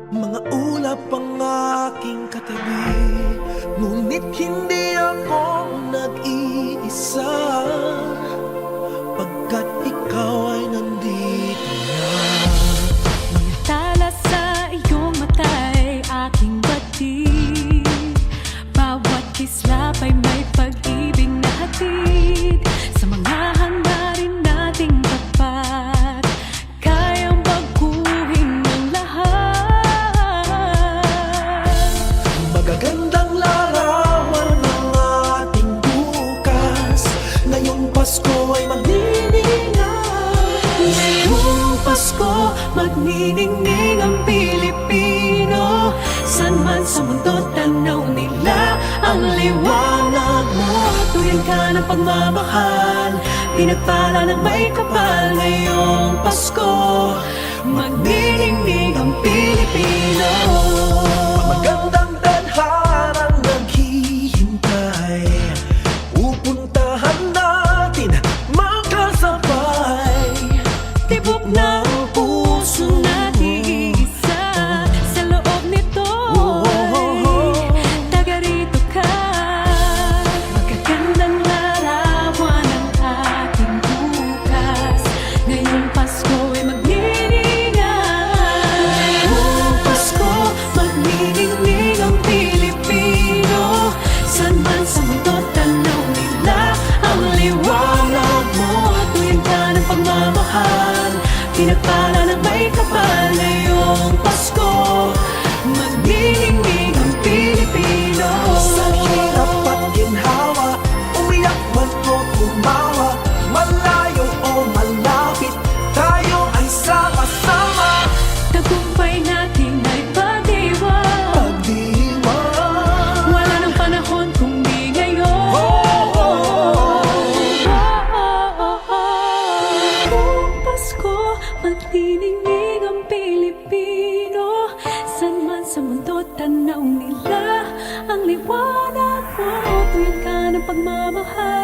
Mga ulap ang aking katabi, ngunit hindi ako nag-iisa, pagkat ikaw ay nandito na. Mga tala sa iyong mata'y aking batid, bawat kislap ay may pag-ibig na hatid. Sa mga hangarin nating tapat, kayang baguhin ang lahat. Magagandang larawan ng ating bukas, ngayong Pasko ay magniningay. Ngayong Pasko, magniningning ang Pilipino. San man sa mundo, tanaw nila ang liwanag mo. Tuyan ka ng pagmamahal, pinagpala ng may kapal. Ngayong Pasko, magniningning ang Pilipino. Magandang tadharang naghihintay, pupuntahan natin magkasabay. Tibok ng puso natin isa, sa loob nito'y taga rito ka. Magagandang larawan ang ating bukas, ngayong Pasko ay magniningay. Ngayong Pasko, magniningning ang Pilipino. San man sa mundo, tanaw nila ang liwanag mo. Tuyan ka ng pagmamahal, pinagpala ng may kapal. Ngayong Pasko, magniningning ang Pilipino. Sa hirap at ginhawa, umiyak man o tumawa, malayo o malapit, tayo ay sama-sama. Tagumpay natin ay pag-iwan, Pagdiwang, wala nang panahon kung di ngayon. Ngayong Pasko, magniningning ang Pilipino. San man sa mundo, tanaw nila ang liwanag mo. Tuyan ka ng pagmamahal,